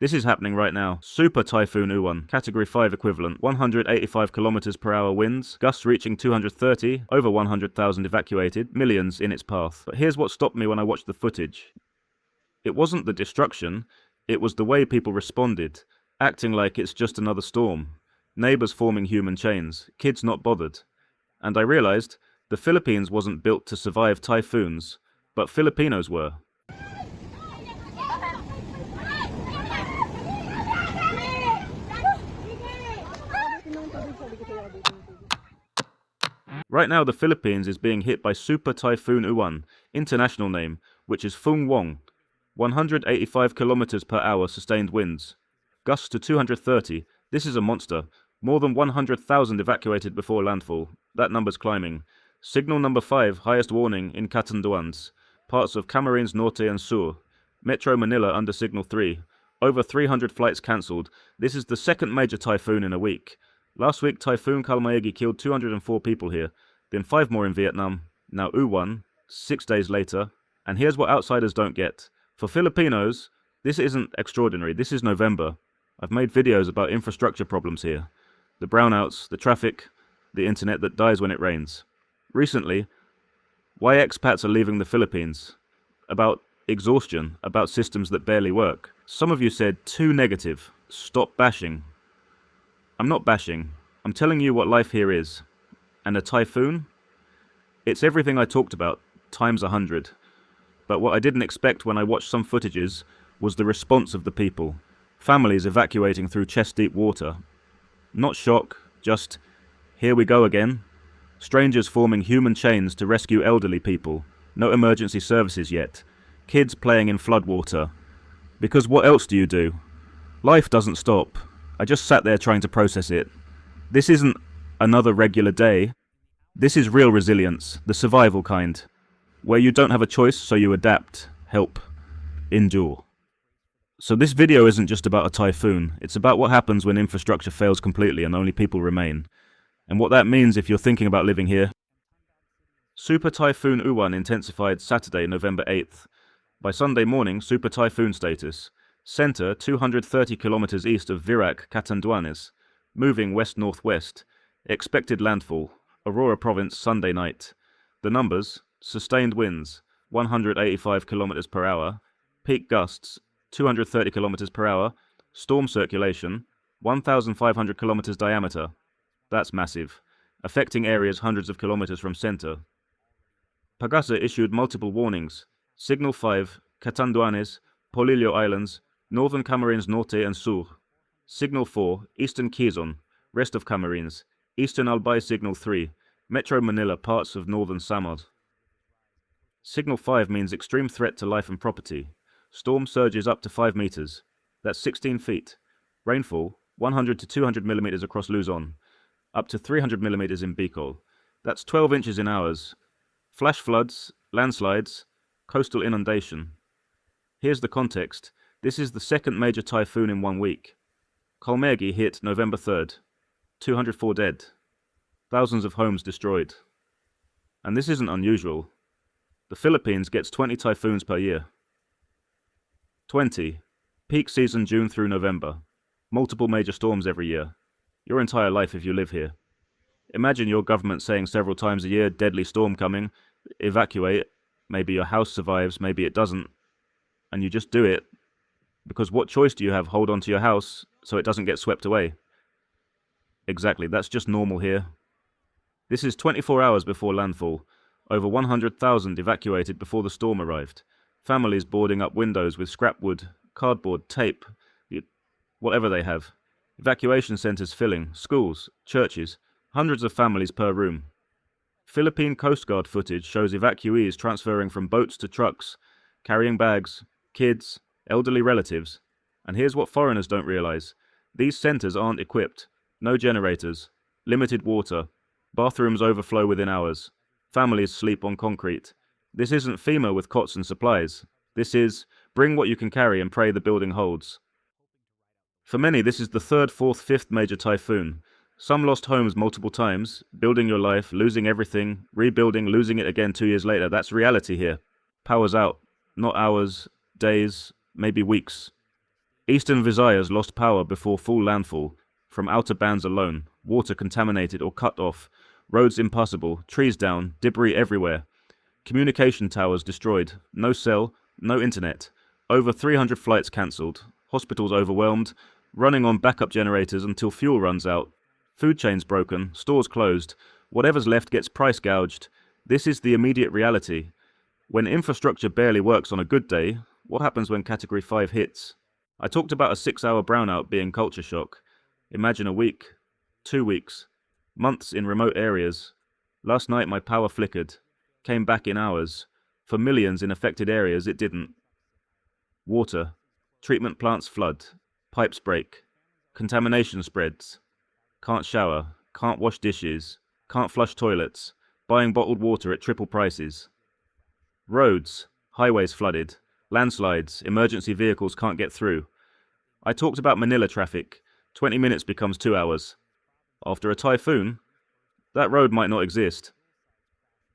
This is happening right now. Super Typhoon Uwan, Category 5 equivalent, 185 kilometers per hour winds, gusts reaching 230, over 100,000 evacuated, millions in its path. But here's what stopped me when I watched the footage. It wasn't the destruction, it was the way people responded, acting like it's just another storm. Neighbors forming human chains, kids not bothered. And I realized the Philippines wasn't built to survive typhoons, but Filipinos were. Right now the Philippines is being hit by Super Typhoon Uwan, international name, which is Fung-wong, 185 kilometers per hour sustained winds. Gusts to 230, this is a monster. More than 100,000 evacuated before landfall. That number's climbing. Signal number 5, highest warning in Catanduanes. Parts of Camarines Norte and Sur. Metro Manila under signal 3. Over 300 flights cancelled. This is the second major typhoon in a week. Last week, Typhoon Kalmaegi killed 204 people here. Then 5 more in Vietnam. Now Uwan, 6 days later. And here's what outsiders don't get. For Filipinos, this isn't extraordinary. This is November. I've made videos about infrastructure problems here. The brownouts, the traffic, the internet that dies when it rains. Recently, why expats are leaving the Philippines. About exhaustion, about systems that barely work. Some of you said, too negative. Stop bashing. I'm not bashing. I'm telling you what life here is. And a typhoon? It's everything I talked about, times 100. But what I didn't expect when I watched some footages was the response of the people. Families evacuating through chest-deep water. Not shock, just, here we go again. Strangers forming human chains to rescue elderly people. No emergency services yet. Kids playing in floodwater. Because what else do you do? Life doesn't stop. I just sat there trying to process it. This isn't another regular day. This is real resilience, the survival kind. Where you don't have a choice, so you adapt, help, endure. So this video isn't just about a typhoon, it's about what happens when infrastructure fails completely and only people remain. And what that means if you're thinking about living here. Super Typhoon Uwan intensified Saturday, November 8th. By Sunday morning, Super Typhoon status. Center 230 kilometers east of Virac, Catanduanes. Moving west-northwest. Expected landfall, Aurora Province, Sunday night. The numbers, sustained winds, 185 kilometers per hour. Peak gusts, 230 kilometers per hour, storm circulation, 1,500 kilometers diameter. That's massive, affecting areas hundreds of kilometers from center. Pagasa issued multiple warnings. Signal 5, Catanduanes, Polillo Islands, northern Camarines Norte and Sur. Signal 4, eastern Quezon, rest of Camarines. Eastern Albay Signal 3, Metro Manila, parts of northern Samar. Signal 5 means extreme threat to life and property. Storm surges up to 5 meters. That's 16 feet. Rainfall, 100 to 200 millimeters across Luzon. Up to 300 millimeters in Bicol. That's 12 inches in hours. Flash floods, landslides, coastal inundation. Here's the context. This is the second major typhoon in 1 week. Kalmaegi hit November 3rd. 204 dead. Thousands of homes destroyed. And this isn't unusual. The Philippines gets 20 typhoons per year. 20. Peak season June through November. Multiple major storms every year. Your entire life if you live here. Imagine your government saying several times a year, deadly storm coming, evacuate, maybe your house survives, maybe it doesn't, and you just do it, because what choice do you have? Hold on to your house so it doesn't get swept away. Exactly, that's just normal here. This is 24 hours before landfall. Over 100,000 evacuated before the storm arrived. Families boarding up windows with scrap wood, cardboard, tape, whatever they have. Evacuation centers filling, schools, churches, hundreds of families per room. Philippine Coast Guard footage shows evacuees transferring from boats to trucks, carrying bags, kids, elderly relatives. And here's what foreigners don't realize. These centers aren't equipped. No generators. Limited water. Bathrooms overflow within hours. Families sleep on concrete. This isn't FEMA with cots and supplies. This is, bring what you can carry and pray the building holds. For many, this is the third, fourth, fifth major typhoon. Some lost homes multiple times, building your life, losing everything, rebuilding, losing it again 2 years later. That's reality here. Power's out. Not hours, days, maybe weeks. Eastern Visayas lost power before full landfall. From outer bands alone, water contaminated or cut off, roads impassable, trees down, debris everywhere. Communication towers destroyed, no cell, no internet. Over 300 flights cancelled, hospitals overwhelmed, running on backup generators until fuel runs out. Food chains broken, stores closed, whatever's left gets price gouged. This is the immediate reality. When infrastructure barely works on a good day, what happens when Category 5 hits? I talked about a 6-hour brownout being culture shock. Imagine a week, 2 weeks, months in remote areas. Last night my power flickered, came back in hours. For millions in affected areas it didn't. Water, treatment plants flood, pipes break, contamination spreads. Can't shower, can't wash dishes, can't flush toilets, buying bottled water at triple prices. Roads, highways flooded, landslides, emergency vehicles can't get through. I talked about Manila traffic. 20 minutes becomes 2 hours. After a typhoon, that road might not exist.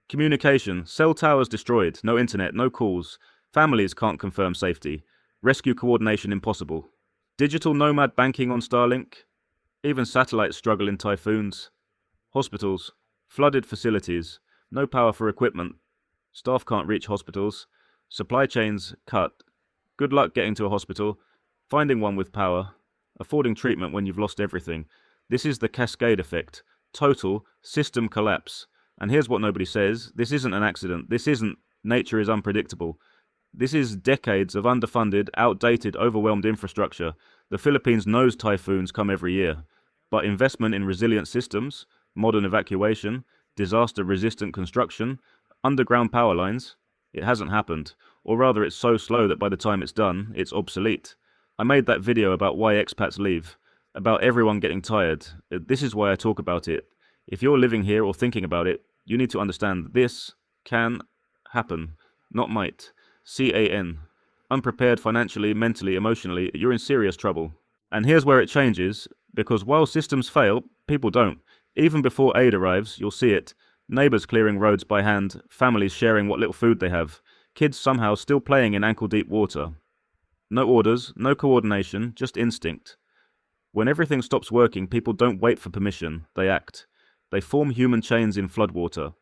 Communication, cell towers destroyed, no internet, no calls. Families can't confirm safety. Rescue coordination impossible. Digital nomad banking on Starlink. Even satellites struggle in typhoons. Hospitals, flooded facilities, no power for equipment. Staff can't reach hospitals. Supply chains cut. Good luck getting to a hospital, finding one with power, affording treatment when you've lost everything. This is the cascade effect. Total system collapse. And here's what nobody says. This isn't an accident. This isn't nature is unpredictable. This is decades of underfunded, outdated, overwhelmed infrastructure. The Philippines knows typhoons come every year. But investment in resilient systems, modern evacuation, disaster-resistant construction, underground power lines, it hasn't happened. Or rather, it's so slow that by the time it's done, it's obsolete. I made that video about why expats leave, about everyone getting tired. This is why I talk about it. If you're living here or thinking about it, you need to understand this can happen, not might. CAN. Unprepared financially, mentally, emotionally, you're in serious trouble. And here's where it changes, because while systems fail, people don't. Even before aid arrives, you'll see it. Neighbours clearing roads by hand, families sharing what little food they have, kids somehow still playing in ankle-deep water. No orders, no coordination, just instinct. When everything stops working, people don't wait for permission, they act. They form human chains in floodwater.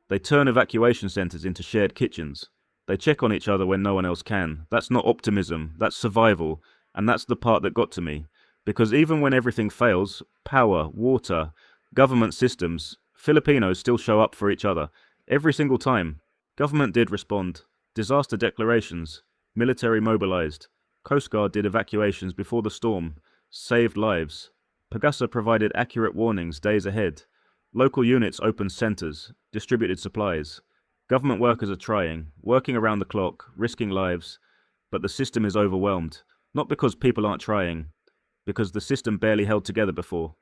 They turn evacuation centres into shared kitchens. They check on each other when no one else can. That's not optimism, that's survival. And that's the part that got to me. Because even when everything fails, power, water, government systems, Filipinos still show up for each other. Every single time. Government did respond. Disaster declarations. Military mobilized. Coast Guard did evacuations before the storm. Saved lives. Pagasa provided accurate warnings days ahead. Local units opened centres, distributed supplies. Government workers are trying, working around the clock, risking lives. But the system is overwhelmed. Not because people aren't trying, because the system barely held together before.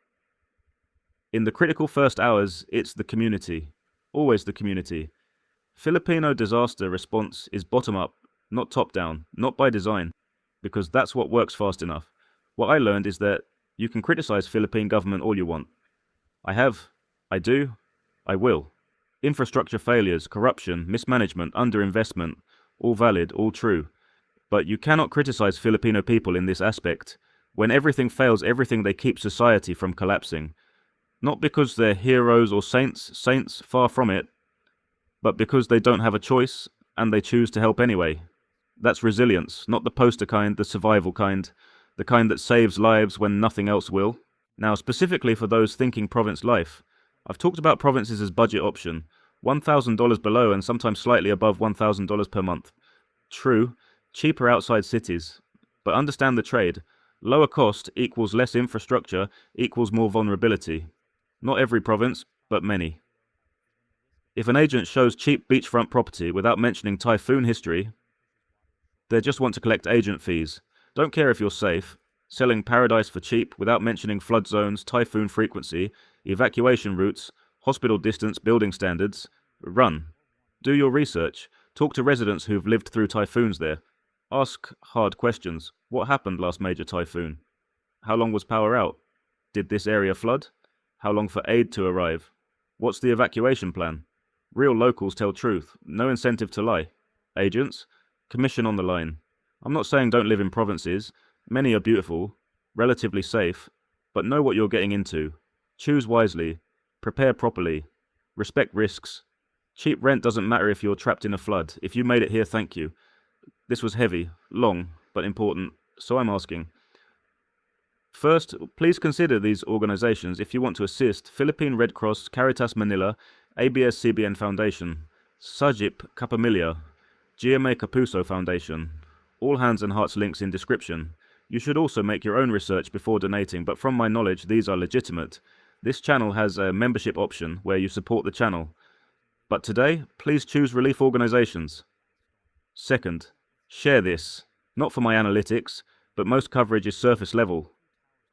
In the critical first hours, it's the community. Always the community. Filipino disaster response is bottom-up, not top-down, not by design, because that's what works fast enough. What I learned is that you can criticize Philippine government all you want. I have, I do, I will. Infrastructure failures, corruption, mismanagement, underinvestment, all valid, all true. But you cannot criticize Filipino people in this aspect. When everything fails, everything they keep society from collapsing. Not because they're heroes or saints, far from it, but because they don't have a choice and they choose to help anyway. That's resilience, not the poster kind, the survival kind, the kind that saves lives when nothing else will. Now, specifically for those thinking province life, I've talked about provinces as budget option, $1,000 below and sometimes slightly above $1,000 per month. True, cheaper outside cities, but understand the trade. Lower cost equals less infrastructure equals more vulnerability. Not every province, but many. If an agent shows cheap beachfront property without mentioning typhoon history, they just want to collect agent fees. Don't care if you're safe. Selling paradise for cheap without mentioning flood zones, typhoon frequency, evacuation routes, hospital distance, building standards. Run. Do your research. Talk to residents who've lived through typhoons there. Ask hard questions. What happened last major typhoon? How long was power out? Did this area flood? How long for aid to arrive? What's the evacuation plan? Real locals tell truth. No incentive to lie. Agents? Commission on the line. I'm not saying don't live in provinces. Many are beautiful, relatively safe, but know what you're getting into. Choose wisely, prepare properly, respect risks. Cheap rent doesn't matter if you're trapped in a flood. If you made it here, thank you. This was heavy, long, but important, so I'm asking. First, please consider these organizations if you want to assist: Philippine Red Cross, Caritas Manila, ABS-CBN Foundation, Sajip Kapamilya, GMA Kapuso Foundation. All hands and hearts links in description. You should also make your own research before donating, but from my knowledge, these are legitimate. This channel has a membership option where you support the channel. But today, please choose relief organizations. Second, share this. Not for my analytics, but most coverage is surface level.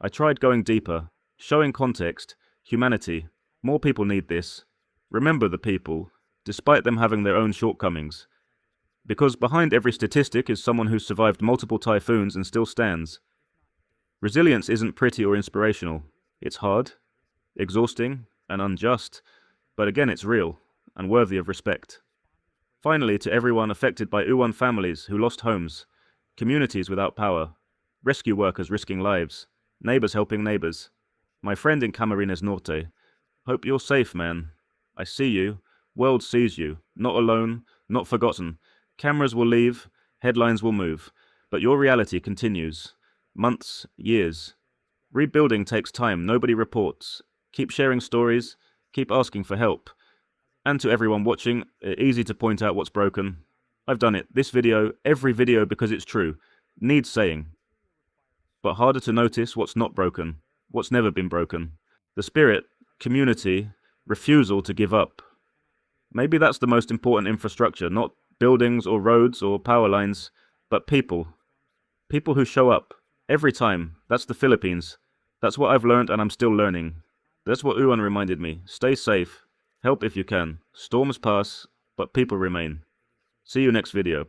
I tried going deeper, showing context, humanity. More people need this. Remember the people, despite them having their own shortcomings. Because behind every statistic is someone who's survived multiple typhoons and still stands. Resilience isn't pretty or inspirational. It's hard, exhausting, and unjust, but again it's real and worthy of respect. Finally, to everyone affected by Uwan families who lost homes, communities without power, rescue workers risking lives, neighbors helping neighbors. My friend in Camarines Norte, hope you're safe, man. I see you. World sees you. Not alone, not forgotten. Cameras will leave, headlines will move, but your reality continues. Months, years. Rebuilding takes time, nobody reports. Keep sharing stories, keep asking for help. And to everyone watching, easy to point out what's broken. I've done it. This video, every video, because it's true, needs saying. But harder to notice what's not broken, what's never been broken. The spirit, community, refusal to give up. Maybe that's the most important infrastructure, not buildings or roads or power lines, but people. People who show up, every time. That's the Philippines. That's what I've learned and I'm still learning. That's what Uwan reminded me. Stay safe. Help if you can. Storms pass, but people remain. See you next video.